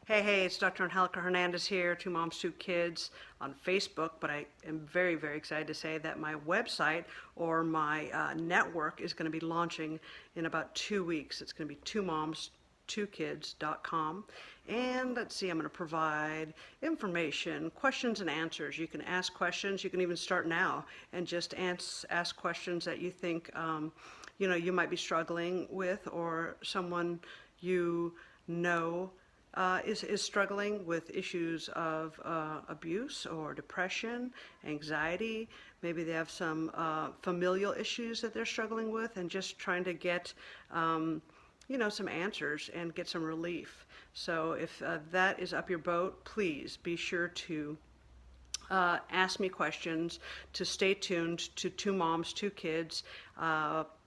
Hey, it's Dr. Angelica Hernandez here, Two Moms, Two Kids on Facebook, but I am very, very excited to say that my website or my network is going to be launching in about 2 weeks. It's going to be twomomstwokids.com. And let's see, I'm going to provide information, questions and answers. You can ask questions. You can even start now and just ask questions that you think you might be struggling with, or someone you know is struggling with issues of abuse or depression, anxiety. Maybe they have some familial issues that they're struggling with, and just trying to get some answers and get some relief. So if that is up your boat, please be sure to ask me questions, to stay tuned to Two Moms, Two Kids.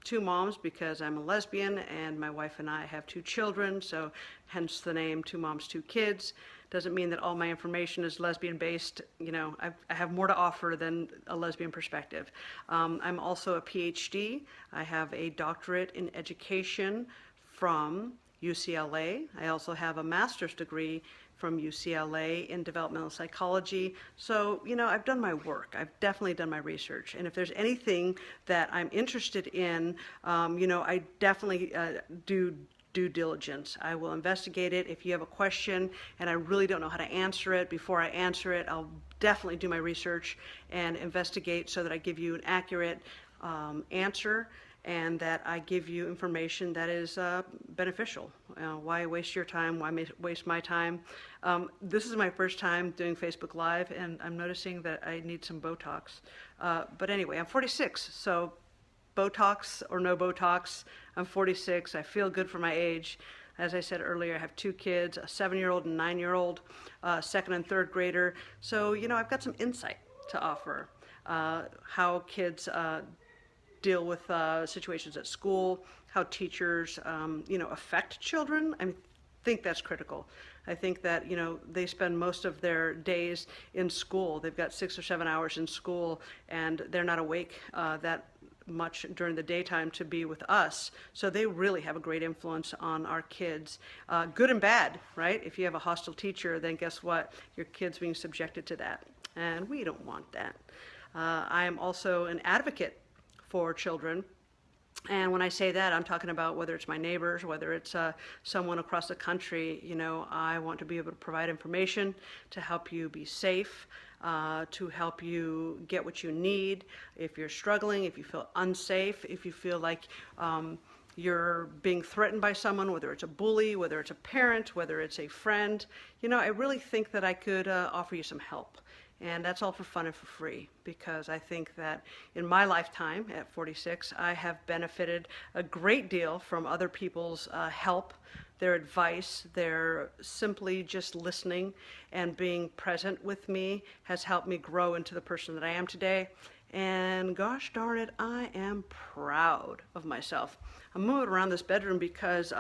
Two moms because I'm a lesbian and my wife and I have two children, so hence the name Two Moms, Two Kids. Doesn't mean that all my information is lesbian based. I have more to offer than a lesbian perspective. I'm also a Ph.D. I have a doctorate in education from UCLA. I also have a master's degree from UCLA in developmental psychology. So, I've done my work. I've definitely done my research. And if there's anything that I'm interested in, I definitely do due diligence. I will investigate it. If you have a question and I really don't know how to answer it, before I answer it, I'll definitely do my research and investigate so that I give you an accurate answer, and that I give you information that is beneficial. Why waste your time? Why waste my time? This is my first time doing Facebook Live, and I'm noticing that I need some Botox. But anyway, I'm 46, so Botox or no Botox, I'm 46. I feel good for my age. As I said earlier, I have two kids, a 7-year-old and 9-year-old, second and third grader. So, I've got some insight to offer. How kids deal with situations at school, how teachers, affect children. I think that's critical. I think that, they spend most of their days in school. They've got 6 or 7 hours in school, and they're not awake that much during the daytime to be with us. So they really have a great influence on our kids, good and bad, right? If you have a hostile teacher, then guess what? Your kid's being subjected to that, and we don't want that. I am also an advocate for children. And when I say that, I'm talking about whether it's my neighbors, whether it's someone across the country. I want to be able to provide information to help you be safe, to help you get what you need. If you're struggling, if you feel unsafe, if you feel like you're being threatened by someone, whether it's a bully, whether it's a parent, whether it's a friend, I really think that I could offer you some help. And that's all for fun and for free, because I think that in my lifetime at 46, I have benefited a great deal from other people's help, their advice, their simply just listening and being present with me has helped me grow into the person that I am today. And gosh darn it, I am proud of myself. I'm moving around this bedroom because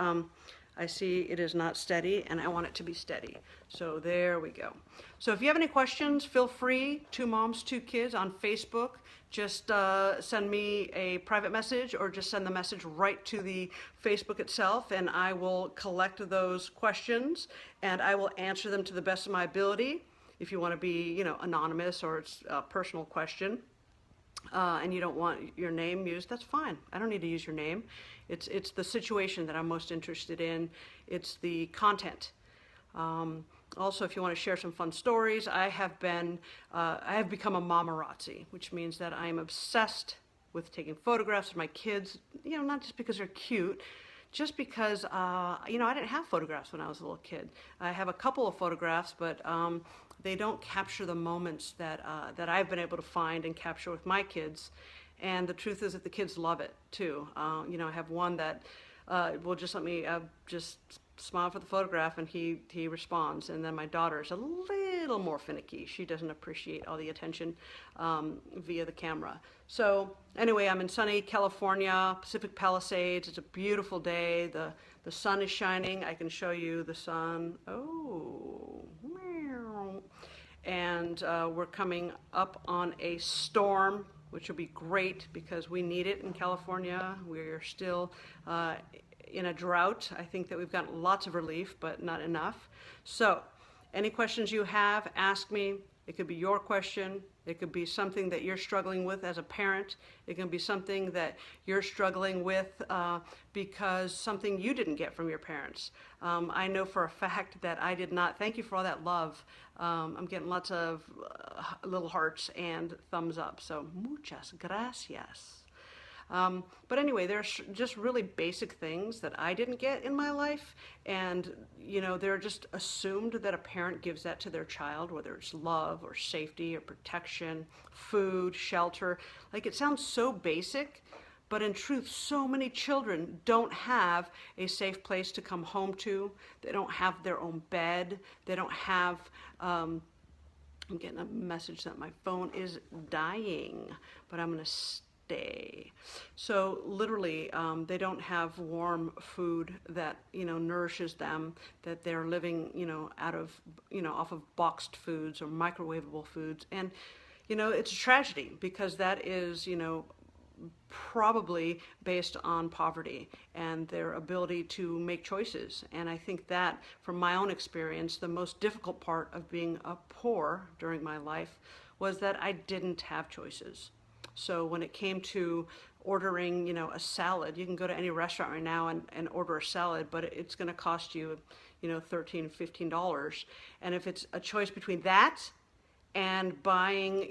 I see it is not steady, and I want it to be steady. So there we go. So if you have any questions, feel free. Two Moms, Two Kids on Facebook. Just send me a private message, or just send the message right to the Facebook itself, and I will collect those questions, and I will answer them to the best of my ability. If you want to be, anonymous, or it's a personal question, and you don't want your name used, that's fine. I don't need to use your name. It's the situation that I'm most interested in. It's the content. Also, if you want to share some fun stories, I have become a mamarazzi, which means that I'm obsessed with taking photographs of my kids, not just because they're cute, just because, I didn't have photographs when I was a little kid. I have a couple of photographs, but they don't capture the moments that I've been able to find and capture with my kids. And the truth is that the kids love it too. I have one that will just let me just smile for the photograph, and he responds. And then my daughter is a little more finicky. She doesn't appreciate all the attention via the camera. So anyway, I'm in sunny California, Pacific Palisades. It's a beautiful day. The sun is shining. I can show you the sun. Oh, meow. And we're coming up on a storm, which will be great because we need it in California. We're still in a drought. I think that we've gotten lots of relief, but not enough. So any questions you have, ask me. It could be your question. It could be something that you're struggling with as a parent. It can be something that you're struggling with because something you didn't get from your parents. I know for a fact that I did not. Thank you for all that love. I'm getting lots of little hearts and thumbs up. So muchas gracias. But anyway, there's just really basic things that I didn't get in my life, and they're just assumed that a parent gives that to their child, whether it's love or safety or protection, food, shelter. Like, it sounds so basic, but in truth, so many children don't have a safe place to come home to. They don't have their own bed. They don't have, I'm getting a message that my phone is dying, but I'm going to stay. So literally, they don't have warm food that nourishes them, that they're living out of off of boxed foods or microwavable foods. And it's a tragedy, because that is probably based on poverty and their ability to make choices. And I think that, from my own experience, the most difficult part of being poor during my life was that I didn't have choices. So when it came to ordering, a salad, you can go to any restaurant right now and order a salad, but it's going to cost you, $13, $15. And if it's a choice between that and buying,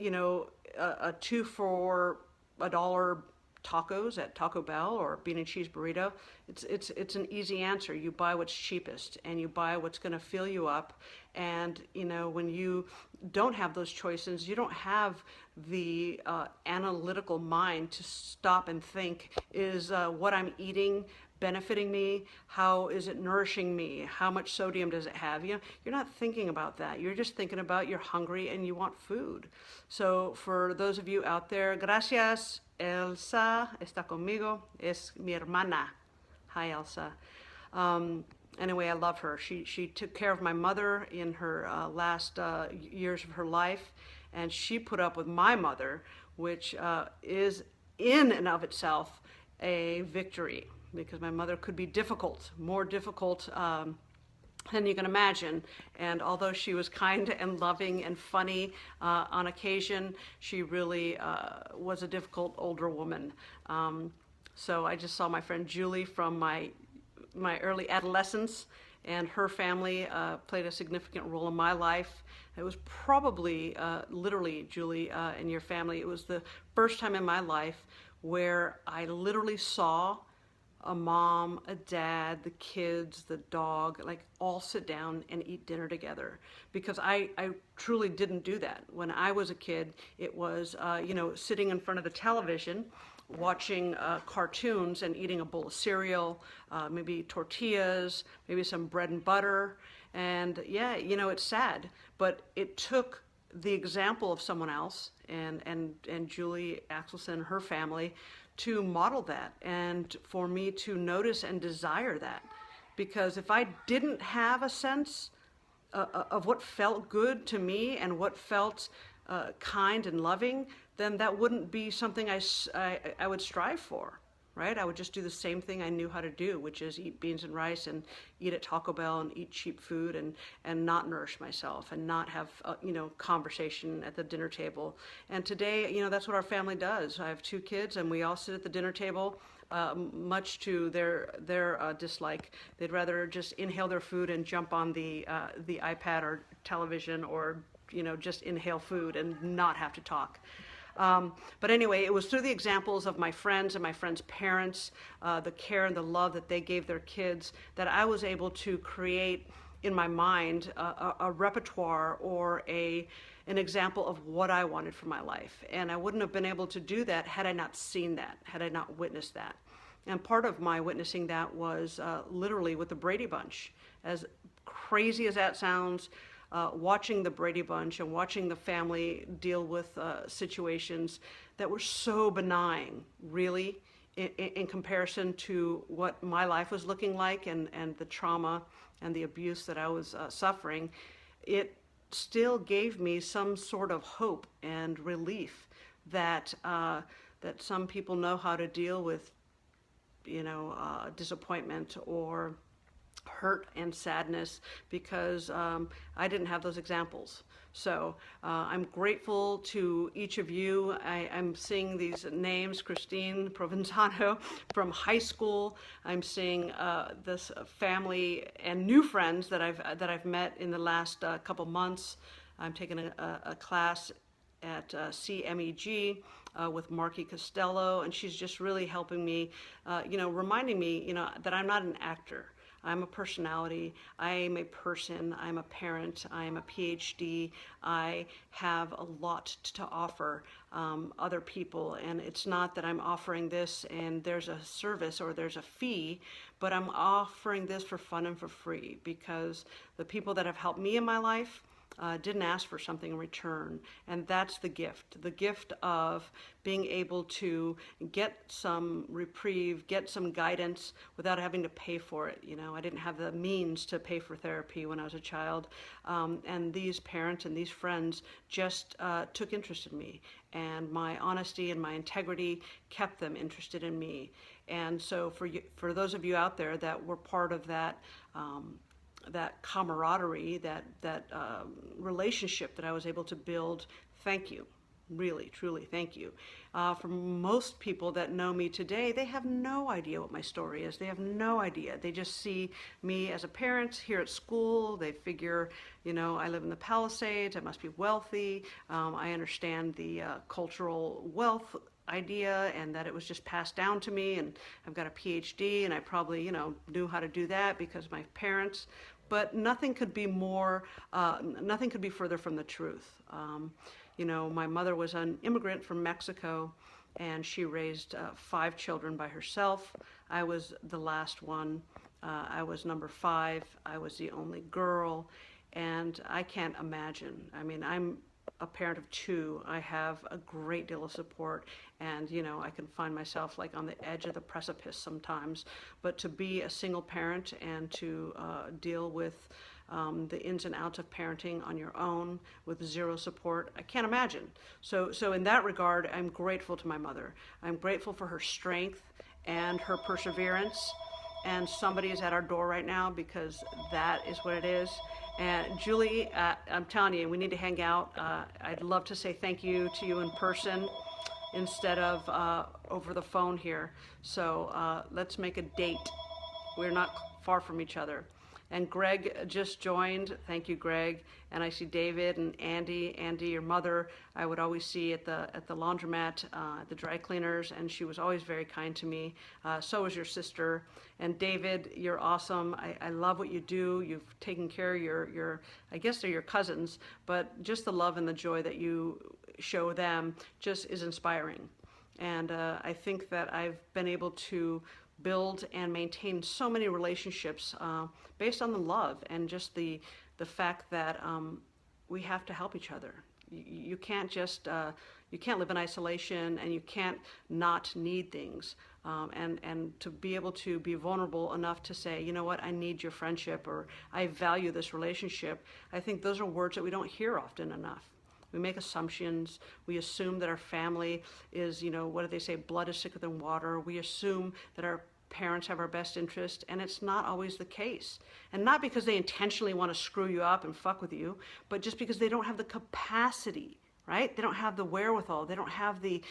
a 2 for $1 tacos at Taco Bell or bean and cheese burrito, it's an easy answer. You buy what's cheapest, and you buy what's going to fill you up. And when you don't have those choices, you don't have the analytical mind to stop and think, is what I'm eating benefiting me? How is it nourishing me? How much sodium does it have? You're not thinking about that. You're just thinking about, you're hungry and you want food. So for those of you out there, gracias. Elsa está conmigo. Es mi hermana. Hi, Elsa. Anyway, I love her. She took care of my mother in her last years of her life, and she put up with my mother, which is in and of itself a victory, because my mother could be difficult, more difficult than you can imagine. And although she was kind and loving and funny on occasion, she really was a difficult older woman. So I just saw my friend Julie from my early adolescence, and her family played a significant role in my life. It was probably, literally, Julie, and your family, it was the first time in my life where I literally saw a mom, a dad, the kids, the dog, like all sit down and eat dinner together. Because I truly didn't do that. When I was a kid, it was, sitting in front of the television, watching cartoons and eating a bowl of cereal, maybe tortillas, maybe some bread and butter. And yeah, it's sad, but it took the example of someone else, and Julie Axelson, her family, to model that, and for me to notice and desire that. Because if I didn't have a sense of what felt good to me and what felt kind and loving, then that wouldn't be something I would strive for, right? I would just do the same thing I knew how to do, which is eat beans and rice and eat at Taco Bell and eat cheap food and not nourish myself and not have, conversation at the dinner table. And today, that's what our family does. I have 2 kids, and we all sit at the dinner table, much to their dislike. They'd rather just inhale their food and jump on the iPad or television, or, just inhale food and not have to talk. But anyway, it was through the examples of my friends and my friends' parents, the care and the love that they gave their kids, that I was able to create in my mind a repertoire or an example of what I wanted for my life. And I wouldn't have been able to do that had I not seen that, had I not witnessed that. And part of my witnessing that was literally with the Brady Bunch. As crazy as that sounds, watching the Brady Bunch and watching the family deal with situations that were so benign, really, in comparison to what my life was looking like, and the trauma and the abuse that I was suffering, it still gave me some sort of hope and relief that that some people know how to deal with disappointment or hurt and sadness because I didn't have those examples. So I'm grateful to each of you. I'm seeing these names: Christine Provenzano from high school. I'm seeing this family and new friends that I've met in the last couple months. I'm taking a class at CMEG with Marky Costello, and she's just really helping me, reminding me, that I'm not an actor. I'm a personality, I am a person, I'm a parent, I am a Ph.D. I have a lot to offer other people, and it's not that I'm offering this and there's a service or there's a fee, but I'm offering this for fun and for free because the people that have helped me in my life didn't ask for something in return, and that's the gift of being able to get some reprieve, get some guidance without having to pay for it. I didn't have the means to pay for therapy when I was a child, and these parents and these friends just took interest in me, and my honesty and my integrity kept them interested in me. And so for those of you out there that were part of that camaraderie, that relationship that I was able to build, thank you. Really, truly, thank you. For most people that know me today, they have no idea what my story is. They have no idea. They just see me as a parent here at school. They figure, I live in the Palisades, I must be wealthy. I understand the cultural wealth idea and that it was just passed down to me, and I've got a Ph.D. and I probably, knew how to do that because my parents, but nothing could be further from the truth. My mother was an immigrant from Mexico, and she raised 5 children by herself. I was the last one. I was number 5. I was the only girl, and I can't imagine. I mean, I'm a parent of 2. I have a great deal of support, and I can find myself like on the edge of the precipice sometimes. But to be a single parent and to deal with the ins and outs of parenting on your own with 0 support, I can't imagine. So in that regard, I'm grateful to my mother. I'm grateful for her strength and her perseverance. And somebody is at our door right now because that is what it is. And Julie, I'm telling you, we need to hang out. I'd love to say thank you to you in person instead of over the phone here. So let's make a date. We're not far from each other. And Greg just joined. Thank you, Greg. And I see David and Andy. Andy, your mother, I would always see at the laundromat, at the dry cleaners, and she was always very kind to me. So was your sister. And David, you're awesome. I love what you do. You've taken care of your I guess they're your cousins, but just the love and the joy that you show them just is inspiring. And I think that I've been able to build and maintain so many relationships based on the love and just the fact that we have to help each other. You can't just you can't live in isolation, and you can't not need things. And to be able to be vulnerable enough to say, you know what, I need your friendship, or I value this relationship. I think those are words that we don't hear often enough. We make assumptions. We assume that our family is, what do they say, blood is thicker than water. We assume that our parents have our best interest, and it's not always the case. And not because they intentionally want to screw you up and fuck with you, but just because they don't have the capacity, right? They don't have the wherewithal. They don't have the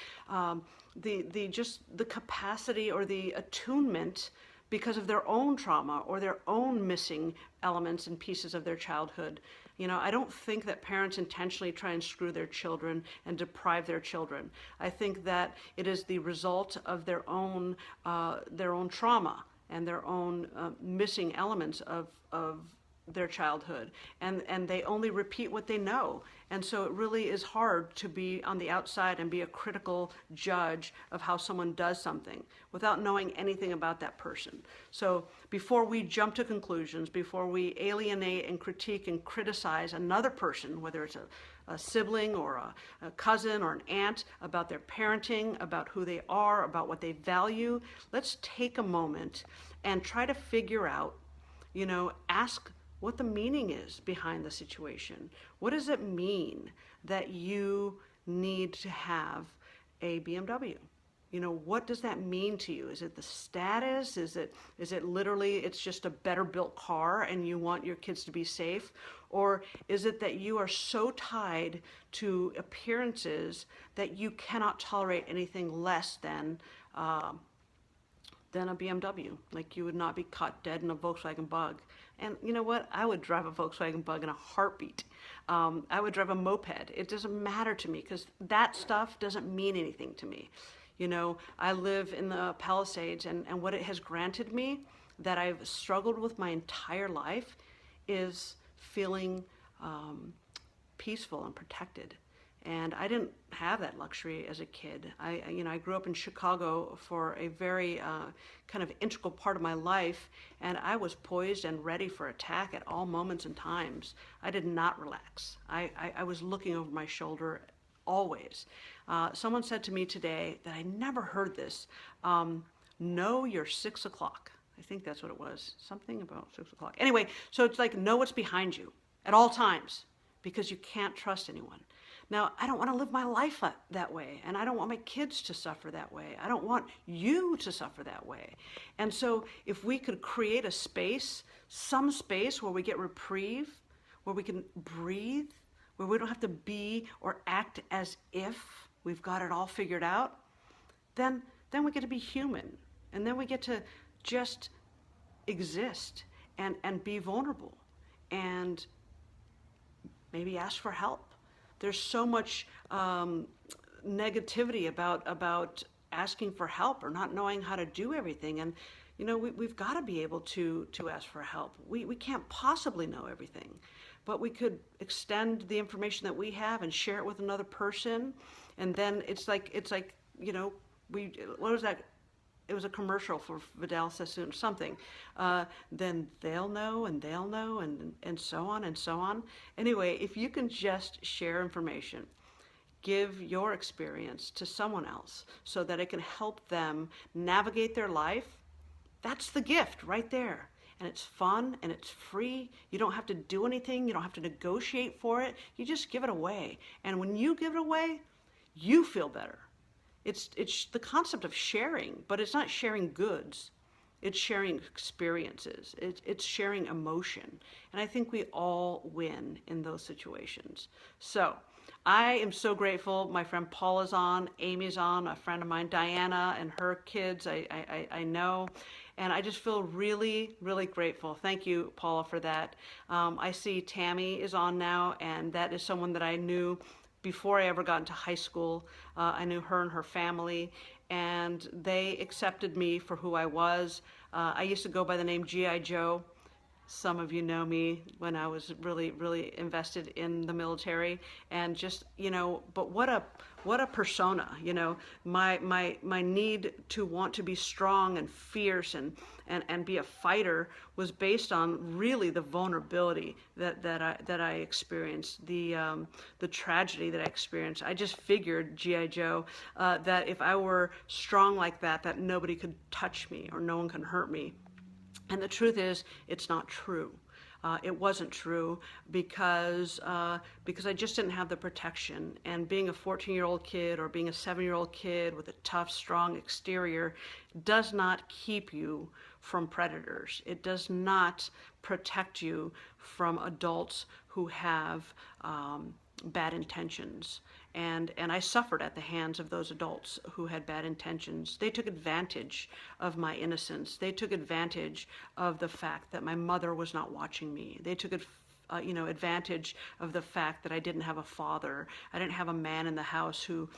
capacity or the attunement because of their own trauma or their own missing elements and pieces of their childhood. I don't think that parents intentionally try and screw their children and deprive their children. I think that it is the result of their own trauma and their own missing elements of their childhood, and they only repeat what they know. And so it really is hard to be on the outside and be a critical judge of how someone does something without knowing anything about that person. So before we jump to conclusions, before we alienate and critique and criticize another person, whether it's a sibling or a cousin or an aunt, about their parenting, about who they are, about what they value, let's take a moment and try to figure out, ask what the meaning is behind the situation. What does it mean that you need to have a BMW? You know, what does that mean to you? Is it the status? Is it literally it's just a better built car and you want your kids to be safe? Or is it that you are so tied to appearances that you cannot tolerate anything less than a BMW? Like you would not be caught dead in a Volkswagen Bug. And you know what? I would drive a Volkswagen Bug in a heartbeat. I would drive a moped. It doesn't matter to me because that stuff doesn't mean anything to me. You know, I live in the Palisades, and what it has granted me that I've struggled with my entire life is feeling peaceful and protected. And I didn't have that luxury as a kid. I grew up in Chicago for a very kind of integral part of my life, and I was poised and ready for attack at all moments and times. I did not relax. I was looking over my shoulder always. Someone said to me today that I never heard this, know your 6 o'clock. I think that's what it was, something about 6 o'clock. Anyway, so it's like know what's behind you at all times because you can't trust anyone. Now, I don't want to live my life that way, and I don't want my kids to suffer that way. I don't want you to suffer that way. And so if we could create a space, some space where we get reprieve, where we can breathe, where we don't have to be or act as if we've got it all figured out, then we get to be human. And then we get to just exist and be vulnerable and maybe ask for help. There's so much negativity about asking for help or not knowing how to do everything. And, you know, we've got to be able to ask for help. We can't possibly know everything, but we could extend the information that we have and share it with another person. And then it's like, you know, what was that? It was a commercial for Vidal Sassoon, something. Then they'll know and so on and so on. Anyway, if you can just share information, give your experience to someone else so that it can help them navigate their life, that's the gift right there. And it's fun and it's free. You don't have to do anything. You don't have to negotiate for it. You just give it away. And when you give it away, you feel better. It's the concept of sharing, but it's not sharing goods. It's sharing experiences. It's sharing emotion. And I think we all win in those situations. So I am so grateful. My friend Paula's on, Amy's on, a friend of mine, Diana, and her kids, I know. And I just feel really, really grateful. Thank you, Paula, for that. I see Tammy is on now, and that is someone that I knew before I ever got into high school. I knew her and her family, and they accepted me for who I was. I used to go by the name G.I. Joe. Some of you know me when I was really, really invested in the military, and just, you know, but what a persona, you know, my need to want to be strong and fierce and be a fighter was based on really the vulnerability that I experienced, the tragedy that I experienced. I just figured, G.I. Joe, that if I were strong like that nobody could touch me or no one can hurt me. And the truth is, it's not true. It wasn't true because I just didn't have the protection. And being a 14-year-old kid or being a 7-year-old kid with a tough, strong exterior does not keep you from predators. It does not protect you from adults who have bad intentions. And I suffered at the hands of those adults who had bad intentions. They took advantage of my innocence. They took advantage of the fact that my mother was not watching me. They took advantage of the fact that I didn't have a father. I didn't have a man in the house who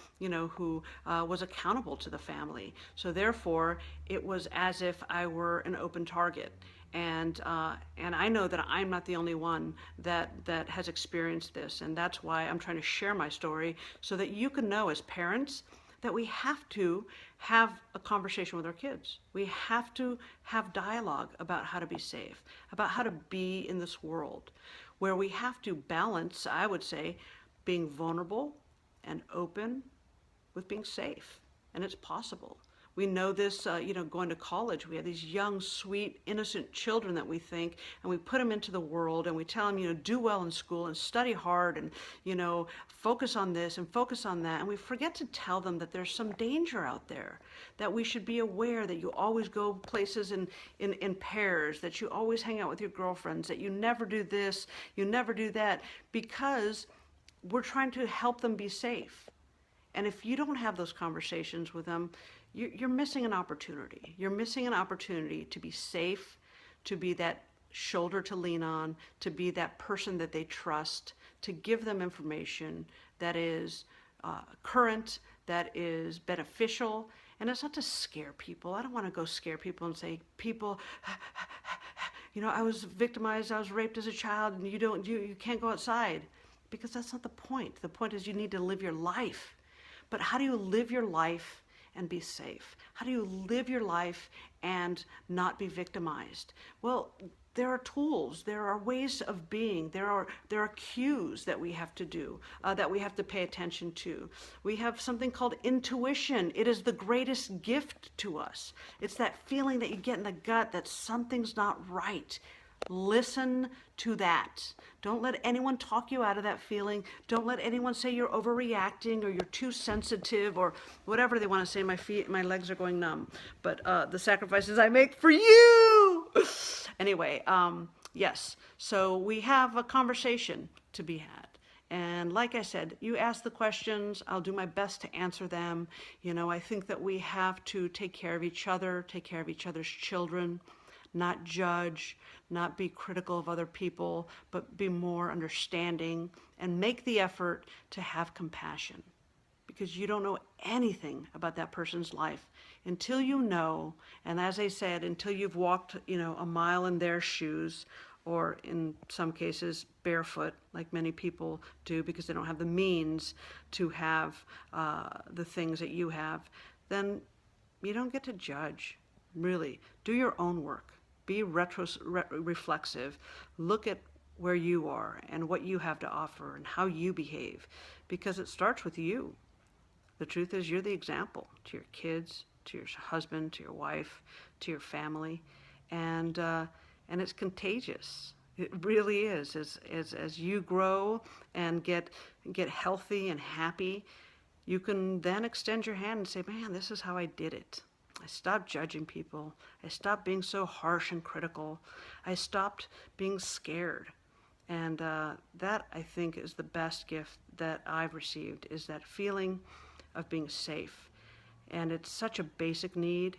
was accountable to the family. So therefore, it was as if I were an open target. And I know that I'm not the only one that has experienced this, and that's why I'm trying to share my story so that you can know as parents that we have to have a conversation with our kids. We have to have dialogue about how to be safe, about how to be in this world, where we have to balance, I would say, being vulnerable and open with being safe. And it's possible. We know this, going to college. We have these young, sweet, innocent children that we think, and we put them into the world, and we tell them, do well in school and study hard and, focus on this and focus on that. And we forget to tell them that there's some danger out there, that we should be aware that you always go places in pairs, that you always hang out with your girlfriends, that you never do this, you never do that, because we're trying to help them be safe. And if you don't have those conversations with them, you're missing an opportunity. You're missing an opportunity to be safe, to be that shoulder to lean on, to be that person that they trust, to give them information that is current, that is beneficial. And it's not to scare people. I don't want to go scare people and say, people, I was victimized, I was raped as a child, and you can't go outside. Because that's not the point. The point is you need to live your life. But how do you live your life and be safe? How do you live your life and not be victimized? Well, there are tools, there are ways of being, there are cues that we have to do, that we have to pay attention to. We have something called intuition. It is the greatest gift to us. It's that feeling that you get in the gut that something's not right. Listen to that. Don't let anyone talk you out of that feeling. Don't let anyone say you're overreacting or you're too sensitive or whatever they want to say. My legs are going numb. But the sacrifices I make for you. Anyway, yes. So we have a conversation to be had. And like I said, you ask the questions, I'll do my best to answer them. I think that we have to take care of each other, take care of each other's children, not judge, not be critical of other people, but be more understanding and make the effort to have compassion, because you don't know anything about that person's life until you know, and as I said, until you've walked, a mile in their shoes, or in some cases barefoot, like many people do because they don't have the means to have the things that you have, then you don't get to judge. Really, do your own work. Be reflexive. Look at where you are and what you have to offer and how you behave, because it starts with you. The truth is, you're the example to your kids, to your husband, to your wife, to your family, and it's contagious. It really is. As you grow and get healthy and happy, you can then extend your hand and say, man, this is how I did it. I stopped judging people. I stopped being so harsh and critical. I stopped being scared. And that, I think, is the best gift that I've received, is that feeling of being safe. And it's such a basic need,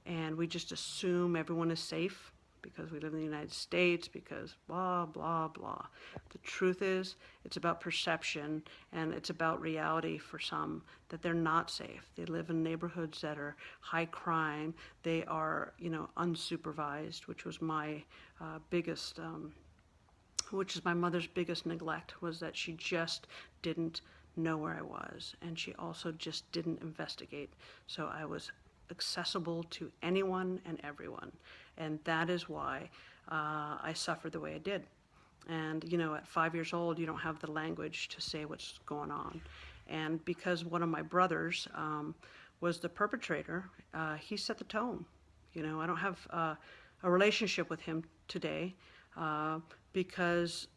and we just assume everyone is safe because we live in the United States, because blah, blah, blah. The truth is, it's about perception, and it's about reality for some, that they're not safe. They live in neighborhoods that are high crime. They are, unsupervised, which was my which is my mother's biggest neglect, was that she just didn't know where I was, and she also just didn't investigate. So I was accessible to anyone and everyone, and that is why I suffered the way I did. And at 5 years old, you don't have the language to say what's going on. And because one of my brothers was the perpetrator, he set the tone. I don't have a relationship with him today because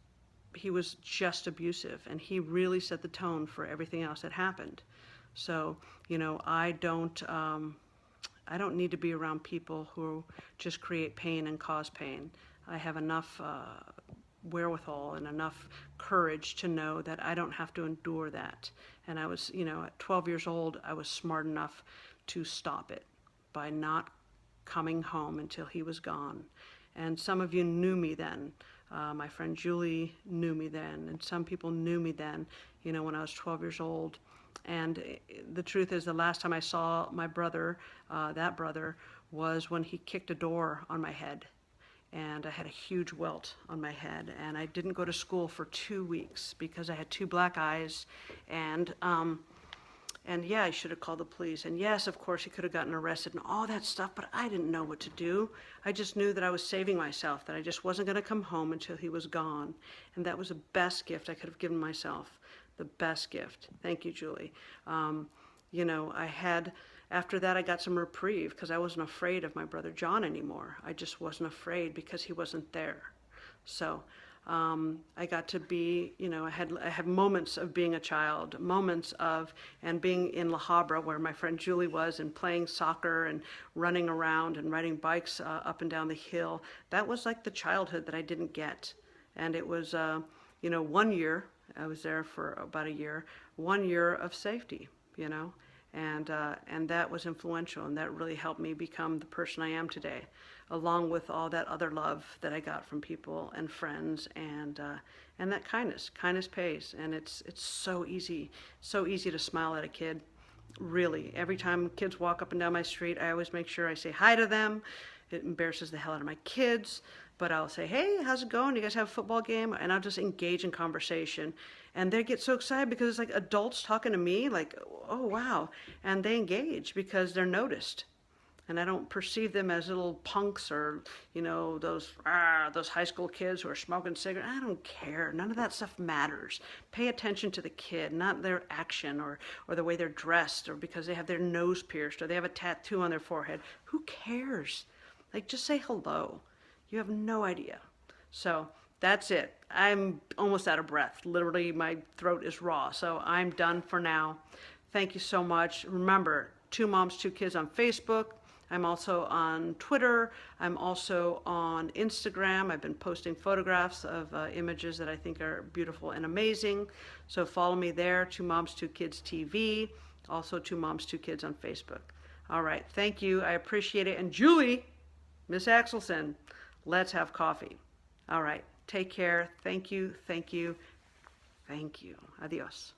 he was just abusive, and he really set the tone for everything else that happened. So I don't need to be around people who just create pain and cause pain. I have enough wherewithal and enough courage to know that I don't have to endure that. And I was, at 12 years old, I was smart enough to stop it by not coming home until he was gone. And some of you knew me then. My friend Julie knew me then, and some people knew me then, when I was 12 years old. And the truth is, the last time I saw my brother, that brother, was when he kicked a door on my head. And I had a huge welt on my head. And I didn't go to school for 2 weeks because I had 2 black eyes. And yeah, I should have called the police. And yes, of course, he could have gotten arrested and all that stuff, but I didn't know what to do. I just knew that I was saving myself, that I just wasn't going to come home until he was gone. And that was the best gift I could have given myself. The best gift. Thank you, Julie. I had, After that, I got some reprieve because I wasn't afraid of my brother John anymore. I just wasn't afraid because he wasn't there. So I got to be, I had moments of being a child, moments of, and being in La Habra where my friend Julie was, and playing soccer and running around and riding bikes up and down the hill. That was like the childhood that I didn't get. And it was, 1 year, I was there for about a year, 1 year of safety, and that was influential, and that really helped me become the person I am today, along with all that other love that I got from people and friends, and that kindness. Kindness pays, and it's so easy to smile at a kid. Really, every time kids walk up and down my street, I always make sure I say hi to them. It embarrasses the hell out of my kids, but I'll say, hey, how's it going? You guys have a football game? And I'll just engage in conversation. And they get so excited because it's like adults talking to me, like, oh, wow. And they engage because they're noticed. And I don't perceive them as little punks or, those high school kids who are smoking cigarettes. I don't care. None of that stuff matters. Pay attention to the kid, not their action or the way they're dressed, or because they have their nose pierced or they have a tattoo on their forehead. Who cares? Like, just say hello. You have no idea. So that's it. I'm almost out of breath. Literally, my throat is raw. So I'm done for now. Thank you so much. Remember, 2 Moms, 2 Kids on Facebook. I'm also on Twitter. I'm also on Instagram. I've been posting photographs of images that I think are beautiful and amazing. So follow me there, 2 Moms, 2 Kids TV. Also 2 Moms, 2 Kids on Facebook. All right. Thank you. I appreciate it. And Julie, Miss Axelson, let's have coffee. All right. Take care. Thank you. Thank you. Thank you. Adios.